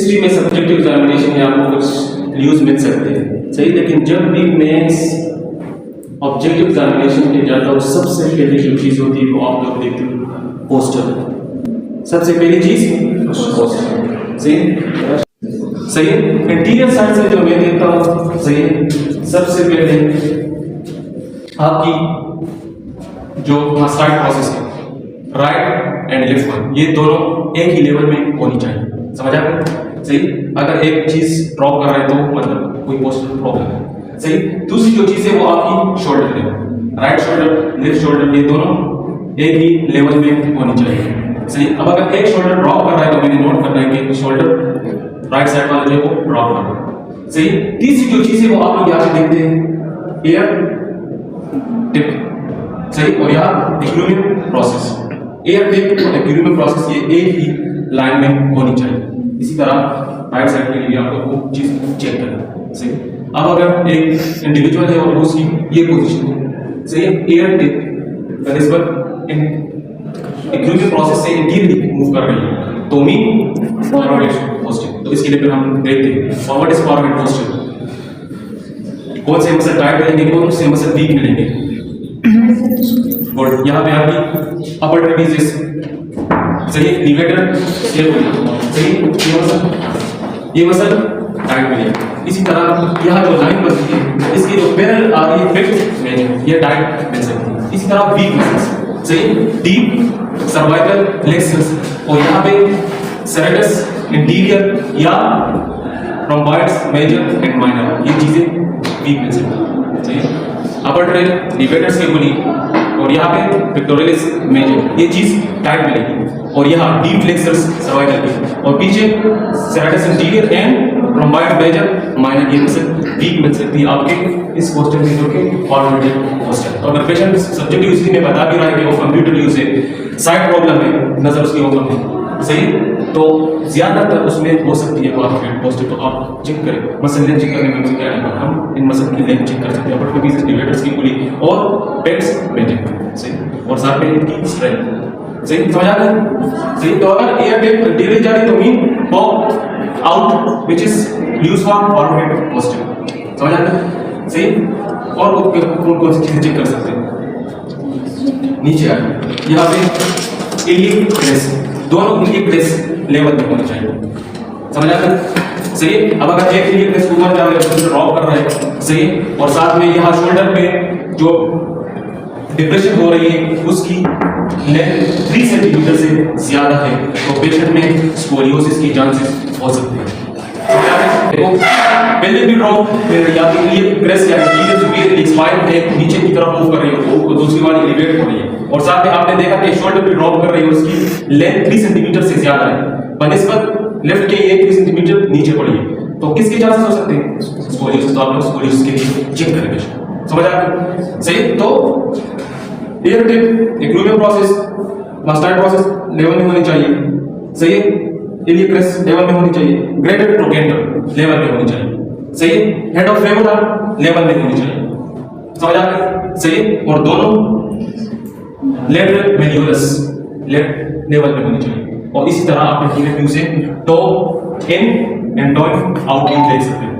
History में subjective examination में आपको कुछ न्यूज मिल सकते हैं, सही। लेकिन जब भी मेंस ऑब्जेक्टिव एग्जामिनेशन के जाता हूँ, सबसे पहली जो चीज़ होती है वो आप लोग देखते हो पोस्टर। सबसे पहली चीज़ पोस्टर, सही सही। इंटीरियर साइड से जो मैं देखता हूँ, सही, सबसे पहले आपकी जो मस्टार्ड प्रोसेस है, राइट एंड लेफ्ट वन, ये दोनों एक ही लेवल में होनी चाहिए, समझ आ गया, सही। अगर एक चीज ड्रॉप कर रहे हैं तो मतलब कोई पोस्टर प्रॉब्लम है, सही। दूसरी जो चीज है वो आपकी shoulder level, right shoulder left shoulder, ये दोनों एक ही लेवल में होनी चाहिए, सही। अब अगर एक शोल्डर ड्रॉप कर रहा है तो मैंने नोट करना है कि शोल्डर राइट साइड वाला जो है वो ड्रॉप कर रहा है, सही। तीसरी जो चीज है वो आप लोग यहाँ पे देखते हैं, एयर टिप, सही, और यहाँ इक्विलिब्रियम प्रोसेस, एयर टिप और इक्विलिब्रियम प्रोसेस ये एक ही लाइन में होनी चाहिए। इसी तरह राइट साइड के लिए भी आप लोग को चीज चेक करना, सही। अब अगर एक इंडिविजुअल है और उसकी ये पोजीशन है, सही, एयर टिप बनिस्बत इक्विलिब्रियम प्रोसेस से इंटीरियर मूव कर रही है तो मीन फॉरवर्ड पोस्टर। तो इसके लिए फिर हम देखते हैं फॉरवर्ड इज फॉरवर्ड पोस्टर, कौन से मसल टाइट मिलेंगे, कौन से मसल वीक मिलेंगे। और यहाँ पे आपकी अपर ट्रेपेजियस, सही, लिवेटर, सही, ये मसल टाइट मिलेगी। इसी तरह यहाँ जो लाइन बनती है इसकी जो पैरेलल आ रही है फिफ्थ में, ये टाइट मिल सकती है। इसी तरह वीक मसल्स, सही, डीप सर्वाइकल प्लेक्सस, और यहाँ पे सेरेटस इंटीरियर या रोम्बॉइड्स मेजर एंड माइनर, ये चीजें वीक मिल सकती है, सही। अपर ट्रेल लिवेटर्स के गोली और यहाँ पे पेक्टोरलिस मेजर, ये चीज टाइट मिलेगी, और यहाँ डीप फ्लेक्सर्स सर्वाइकल की, और पीछे serratus interior and rhomboid major minor, ये मसल वीक मिल सकती है आपके इस पोस्टर में, जो कि फॉरवर्ड पोस्टर। तो अगर पेशेंट सब्जेक्टिव हिस्ट्री में बता भी रहा है कि वो कंप्यूटर यूज है, साइड प्रॉब्लम है, नजर उसकी ओपन है, सही, तो ज्यादातर उसमें हो सकती है फॉरवर्ड पोस्टर। तो आप चेक करें, मसल लेंथ चेक करने में मुझे क्या है, हम इन मसल की लेंथ चेक कर सकते हैं, अपर ट्रेपेजियस, लिवेटर्स की गोली और पेक्स मेजर, सही, और साथ में इनकी स्ट्रेंथ, सही, समझ आ गया, सही। तो अगर एयर टिप इंटीरियर जा रही तो mean pop out which is used for forward poster, समझ आ गया, सही। और कौन सी चीजें चेक कर सकते हैं, नीचे आ यहाँ पे इलियक क्रेस्ट, दोनों इलियक क्रेस्ट लेवल पे होने चाहिए, समझ आ गया, सही। अब अगर एक इलियक क्रेस्ट ऊपर जा रहा है, दूसरा ड्रॉप कर रहा है, सही, और साथ में यहाँ शोल्डर पे जो डिप्रेशन हो रही है उसकी लेंथ 3 सेंटीमीटर से ज्यादा है, तो पेशेंट में स्कोलियोसिस की चांसेस हो सकते हैं। देखो पहले भी ड्रॉप, फिर या फिर ये प्रेस या इंटीरियर सुपीरियर स्पाइन है नीचे की तरफ मूव कर रही है, वो दूसरी वाली एलिवेट हो रही है, और साथ में आपने देखा कि शोल्डर पे ड्रॉप कर रही है, उसकी लेंथ 3 सेंटीमीटर से ज्यादा है, बनिस्बत लेफ्ट के ये 3 सेंटीमीटर नीचे पड़ी है, तो किसके चांसेस हो सकते हैं, स्कोलियोसिस। तो आप लोग स्कोलियोसिस के लिए चेक करेंगे, समझ आ गया, सही। तो air tip equilibrium process, mustard process level में होनी चाहिए, सही है, इलियक क्रेस्ट लेवल में होनी चाहिए, ग्रेटर ट्रोकेंटर लेवल में होनी चाहिए, सही है, हेड ऑफ फेमोरा लेवल में होनी चाहिए, समझ आ गया, सही है, और दोनों लेटरल मेनियोरस लेवल में होनी चाहिए, और इसी तरह आप इंटीरियर व्यू से toe in and toe out इन देख सकते हैं,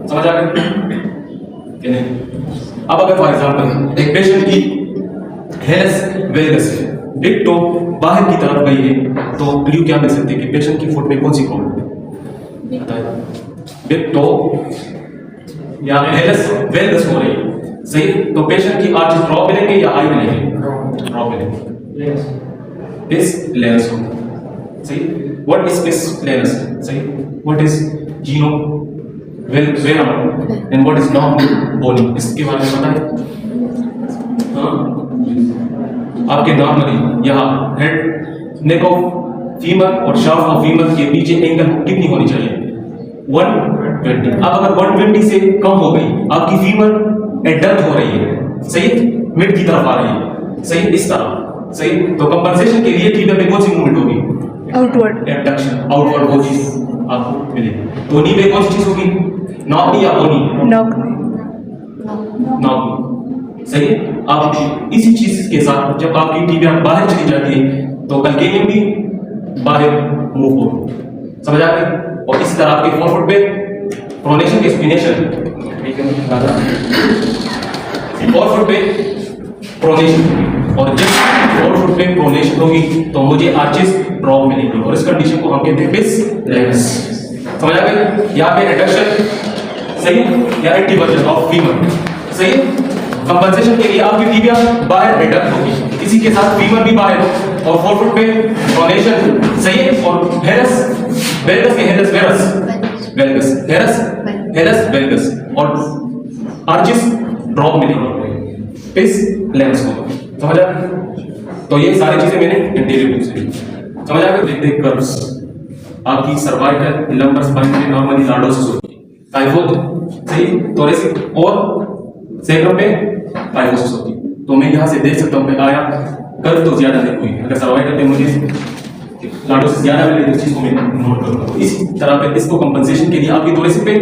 समझ आ गया। अब अगर फॉर एग्जांपल एक पेशेंट की हेलस वेलगस है, बिग टो बाहर की तरफ गई है, तो क्लू क्या मिल सकती है कि पेशेंट की फुट में कौन सी प्रॉब्लम है, बताइए। बिग टो या हेलस वेलगस हो रही है, सही, तो पेशेंट की आर्चेस ड्रॉप मिलेंगे या हाई मिलेंगे, ड्रॉप मिलेंगे, इस लेंस हो, सही। व्हाट इज इस लेंस, सही, व्हाट इज जीनो वेनम and what is non bony, इसके बारे में बताएं। आपके नॉर्मली यहाँ हेड नेक ऑफ फीमर और शाफ्ट ऑफ फीमर के बीच एंगल कितनी होनी चाहिए, 120। अब अगर 120 से कम हो गई, आपकी फीमर एडल्ट हो रही है, सही, मिड की तरफ आ रही है, सही, इस तरह, सही, तो कंपनसेशन के लिए फीमर में कौन सी मूवमेंट होगी, आउटवर्ड, एबडक्शन, आउटवर्ड, वो चीज आपको मिलेगी। तो नी में कौन सी चीज होगी, नॉक या ओनी, नॉक, नॉक, सही है। आप इसी चीज के साथ जब आपकी टीबिया बाहर चली जाती है तो कल्केनियम भी बाहर मूव हो, समझ आ गया। और इसी तरह आपके फोरफुट पे प्रोनेशन के स्पिनेशन, फोरफुट पे प्रोनेशन, और जब फोरफुट पे प्रोनेशन होगी तो मुझे आर्चिस ड्रॉप मिलेगी, और इस कंडीशन को हम कहते हैं बिस लेंस। समझ आ गई? यहाँ पे रिडक्शन सही है या एंटीवर्जन ऑफ फीमर सही है। कंपनसेशन के लिए आपकी टिबिया बाहर रिडक्ट होगी, इसी के साथ फीमर भी बाहर, और फोरफुट पे प्रोनेशन सही है, और हेरस वेल्गस के हेरस वेरस वेल्गस हेरस हेरस वेल्गस और आर्चिस ड्रॉप मिलेगी पिस लेंस को। समझ आ? तो ये सारी चीजें मैंने एंटीरियर व्यू से समझ आ गया। देख कर्व्स आपकी सर्वाइकल लंबर स्पाइन में नॉर्मली लॉर्डोसिस होती है, टाइफोइड सही, थोरेसिक और सेक्रम पे टाइफोसिस होती है। तो मैं यहाँ से देख सकता हूँ कि आया कर्व तो ज्यादा नहीं हुई, अगर सर्वाइकल पे मुझे लॉर्डोसिस ज्यादा मिले तो इस चीज को मैं नोट करूँगा। इसी तरह पे इसको कंपनसेशन के लिए आपकी थोरेसिक पे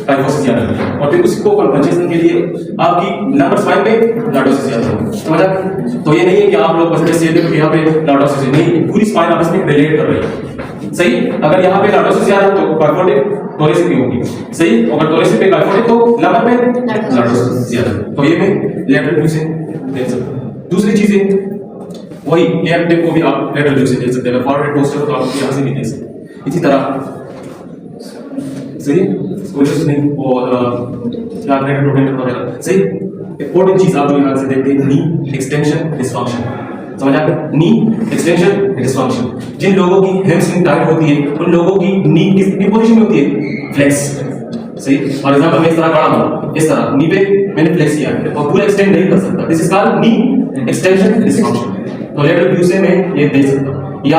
टाइफोसिस ज्यादा मिले, और फिर उसको कंपनसेशन के लिए आपकी लंबर स्पाइन पे लॉर्डोसिस ज्यादा होगी। समझा? तो ये नहीं है कि आप लोग बस ऐसे देखो यहाँ पे लॉर्डोसिस नहीं, पूरी स्पाइन आपस में रिलेट कर रही है सही। अगर यहाँ पे लॉर्डोसिस ज्यादा तो कार्पोटिक थोरेसिक भी होगी सही, अगर थोरेसिक पे कार्पोटिक तो लंबर पे लॉर्डोसिस ज्यादा। तो ये मैं लेटरल व्यू से देख सकता हूँ। दूसरी चीजें वही एयर टिप को भी आप लेटरल व्यू से देख सकते हैं, अगर फॉरवर्ड पोस्टर हो तो आप यहाँ से भी देख सकते हैं। इसी तरह सही स्कोलियोसिस नहीं और क्या ग्रेटर रोटेटर वगैरह सही। इंपॉर्टेंट चीज आप जो यहाँ से देखते हैं नी एक्सटेंशन डिसफंक्शन। समझ आ गया? नी एक्सटेंशन डिसफंक्शन। जिन लोगों की हैमस्ट्रिंग टाइट होती है उन लोगों की नी किस पोजीशन में होती है? फ्लेक्स सही। फॉर एग्जांपल मैं इस तरह खड़ा हूं, इस तरह नी पे मैंने फ्लेक्स किया है और पूरा एक्सटेंड नहीं कर सकता, this is called knee extension dysfunction. तो लेटरल व्यू से मैं ये देख सकता हूं, या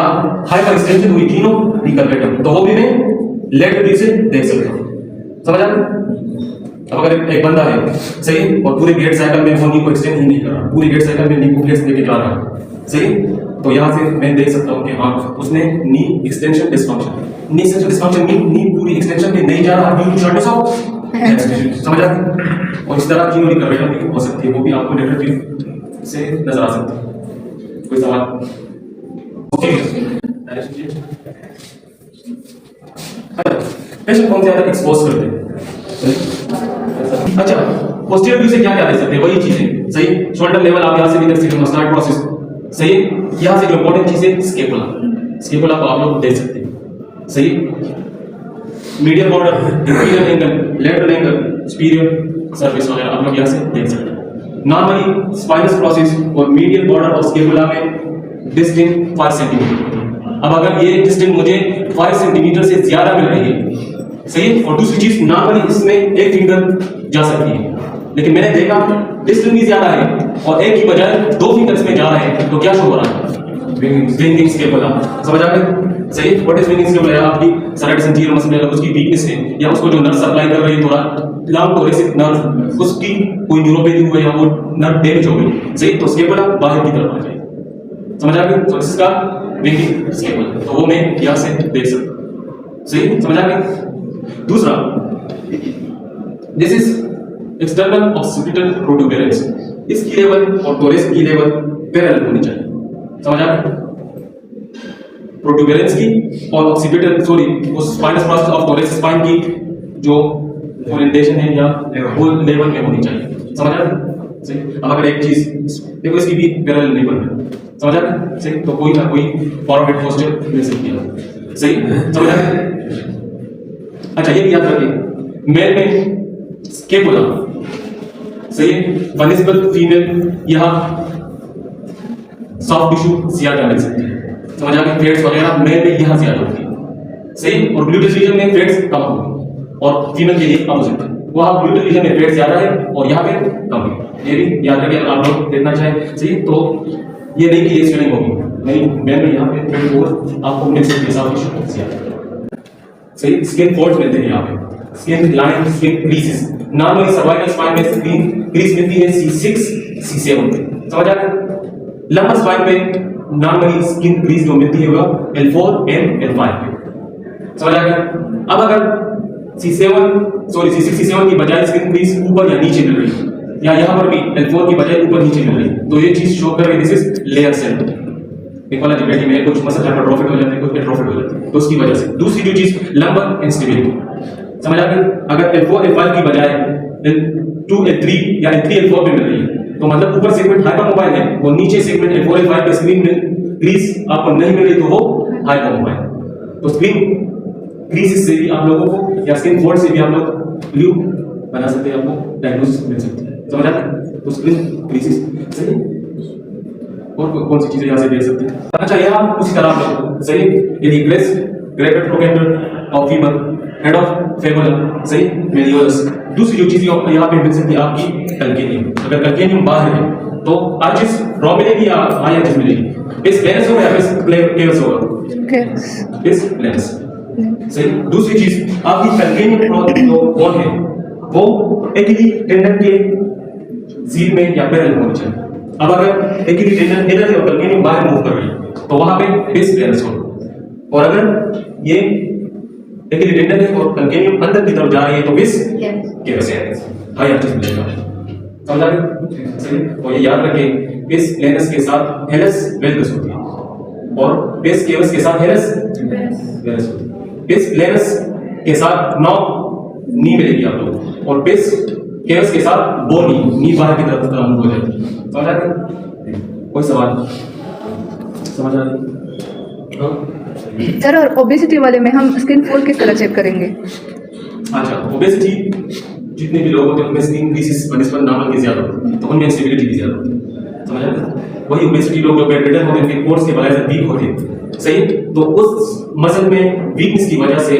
हाइपर एक्सटेंशन हुई कीनो रिकर्वेटम तो वो भी मैं लेटरल व्यू से देख सकता हूं। समझ आ गया? अब अगर एक बंदा है सही और पूरे गेट साइकिल में वो नी को एक्सटेंड ही नहीं कर रहा, पूरे गेट साइकिल में नी को फ्लेक्स लेके जा रहा है सही, तो यहाँ से मैं देख सकता हूँ कि हाँ उसने नी एक्सटेंशन डिसफंक्शन, नी एक्सटेंशन डिसफंक्शन नी पूरी एक्सटेंशन पे नहीं जा रहा ड्यू टू शॉर्टनेस ऑफ समझ आ गया? और इस तरह की रिकर्वेटम भी हो सकती है, वो भी आपको लेटरल व्यू से नजर आ सकता है। कोई सवाल? पेशेंट कौन ज्यादा एक्सपोज करते हैं? अच्छा, पोस्टीरियर व्यू से क्या क्या देख सकते हैं? वही चीजें सही, शोल्डर लेवल आप यहाँ से भी देख सकते हैं, मस्कुलर प्रोसेस सही। यहाँ से जो इंपॉर्टेंट चीज है स्केपुला, स्केपुला को आप लोग देख सकते हैं सही। Medial border, inferior angle, lateral angle, superior service वगैरह आप लोग यहाँ से देख सकते हैं। नॉर्मली स्पाइनस प्रोसेस और मीडियल बॉर्डर और स्केपुला में डिस्टेंस 5 सेंटीमीटर। अब अगर ये डिस्टेंस मुझे 5 सेंटीमीटर से ज्यादा मिल रही है सही, और दूसरी चीज नॉर्मली इसमें एक फिंगर जा सकती है, लेकिन मैंने देखा डिस्टेंस भी ज्यादा है और एक की बजाय 2 फिंगर्स में जा रहे हैं, तो क्या शो हो रहा है? Winging scapula. समझ आ गया सही? What is winging scapula? आपकी सराइटिस एंटीरियर मसल में उसकी वीकनेस है, या उसको जो नर्व सप्लाई कर रही है थोड़ा लॉन्ग थोरेसिक नर्व, उसकी कोई न्यूरोपैथी हुई या वो नर्व डैमेज हो गई सही, तो स्केपुला बाहर की तरफ आ जाएगी। समझ आ गई? तो इसका विंगिंग स्केपुला, तो वो मैं यहाँ से देख सकता हूँ सही। समझ आ गई? दूसरा, दिस इज एक्सटर्नल ऑक्सीपिटल प्रोटूबरेंस। इसकी लेवल और थोरेसिक की लेवल पैरेलल होनी चाहिए। समझ आ गया? प्रोटूबरेंस की और ऑक्सीपिटल सॉरी उस spinous process of thoracic spine की जो ओरिएंटेशन है या वो लेवल में होनी चाहिए। समझ आ गया सही? अब अगर एक चीज देखो इसकी भी पैरेलल नहीं बन रही, समझ आ गया सही, तो कोई ना कोई फॉरवर्ड पोस्चर मिल सकती है सही। समझ आ गया? अच्छा, ये भी याद रखिए मेल में स्केपुला सही है, वनिसिबल फीमेल यहाँ सॉफ्ट टिश्यू ज्यादा मिल सकती है। समझ आ गया? फैट्स वगैरह मेल में यहाँ ज्यादा होती है सही, और ग्लूटेस रीजन में फैट्स कम होगी, और फीमेल के लिए अपोजिट है, वहाँ ग्लूटेस रीजन में फैट्स ज्यादा है और यहाँ पे कम है। ये भी याद रखिए, आप लोग देखना चाहें सही, तो ये नहीं कि ये स्वेलिंग होगी, नहीं, मेल में यहाँ पे फैट और आपको मिल सकती है सॉफ्ट टिश्यू ज्यादा सही। स्किन फोल्ड्स मिलते हैं यहाँ पे, skin line, skin creases. Normally cervical spine में स्किन क्रीज मिलती है C6 C7 पे। समझ आ गया? लंबर स्पाइन पे नॉर्मली स्किन क्रीज जो मिलती है वो L4 and L5 पे। समझ आ गया? अब अगर C6 C7 की बजाय स्किन क्रीज ऊपर या नीचे मिल रही है, या यहाँ पर भी L4 की बजाय ऊपर नीचे मिल रही है, तो ये चीज शो कर रही है this is layer cell. Equality में कुछ मसल हाइपरट्रोफिक हो जाते हैं, कुछ एट्रोफिक हो जाते हैं, तो उसकी वजह से। दूसरी जो चीज लंबर इंस्टेबिलिटी, समझ आ गई? अगर L4 L5 की बजाय L2 L3 या L3 L4 पे मिल रही है, तो मतलब ऊपर सेगमेंट हाइपर मोबाइल है और नीचे सेगमेंट L4 L5 पे स्क्रीन में क्रीज आपको नहीं मिल रही तो वो हाइपर मोबाइल। तो स्क्रीन क्रीज से भी आप लोगों को या स्क्रीन फोल्ड से भी आप लोग व्यू बना सकते हैं, आपको डायग्नोसिस मिल सकती है, समझ आता है? तो स्क्रीन क्रीजेस सही। और कौन सी चीजें यहाँ से देख सकते हैं? अच्छा, यहाँ उसी तरह आप लोग सही, यदि grace greater trochanter of fever head of femoral सही मेडियोलस। दूसरी जो चीज यहाँ पे मिल सकती है आपकी कैल्केनियम। अगर कैल्केनियम बाहर है तो आर्चिस रॉ मिलेगी या आई आर्चिस मिलेगी? बेस लेंस होगा या बेस केवस होगा? बेस लेंस सही। दूसरी चीज आपकी कैल्केनियम जो बोन है वो एक्चुअली टेंडन के सीट में या पैरेलल होनी चाहिए। अब अगर एक्चुअली टेंडन इधर से और कैल्केनियम बाहर मूव कर रही है तो वहां पे बेस लेंस होगा। और अगर ये एक्चुअली टेंडन है और कैल्केनियम अंदर की तरफ जा रही है तो बेस केवस है, हाई आर्चिस मिलेगा, समझ आ गई? सही। और ये याद रखें, बेस लेंस के साथ हेलस वेल्गस होती है और बेस केवस के साथ हेलस वेलस होती है। बेस लेंस के साथ नौ नी मिलेगी आप लोग और बेस केवस के साथ बोनी नी बाहर की तरफ मूव हो जाएगी, समझ आ गई? कोई सवाल समझ आ रही? सर, और ओबेसिटी वाले में हम स्किन फोल्ड किस तरह चेक करेंगे? अच्छा, ओबेसिटी जितने भी लोग होते हैं उनमें स्किन डिसीज बनिस्पत नॉर्मल की ज्यादा होती है, तो उनमें इंस्टेबिलिटी भी ज्यादा होती है, समझ आया? वही ओबेसिटी लोग जो बेड रिडन होते हैं, उनके कोर्स के वजह से वीक होते हैं, सही। तो उस मसल में वीकनेस की वजह से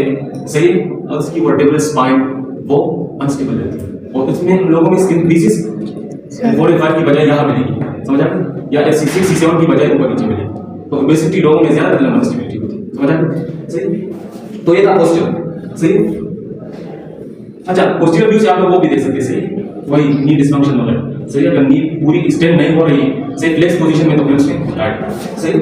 सही उसकी वर्टेब्रल स्पाइन वो अनस्टेबल रहती है और उसमें लोगों में स्किन डिसीज 45 की बजाय यहाँ मिलेगी, समझ आया? या C6 C7 की बजाय ऊपर नीचे मिलेगी। तो ओबेसिटी लोगों में ज्यादा लंबा अनस्टेबिलिटी होती है, समझ आया? सही। तो ये था पोस्चर, सही। अच्छा, पोस्टीरियर व्यू से आप लोग वो भी देख सकते हैं, सही, वही नी डिस्फंक्शन वगैरह, सही। अगर नी पूरी स्टैंड नहीं हो रही, सही, फ्लेक्स पोजीशन में तो फिर उसमें राइट, सही।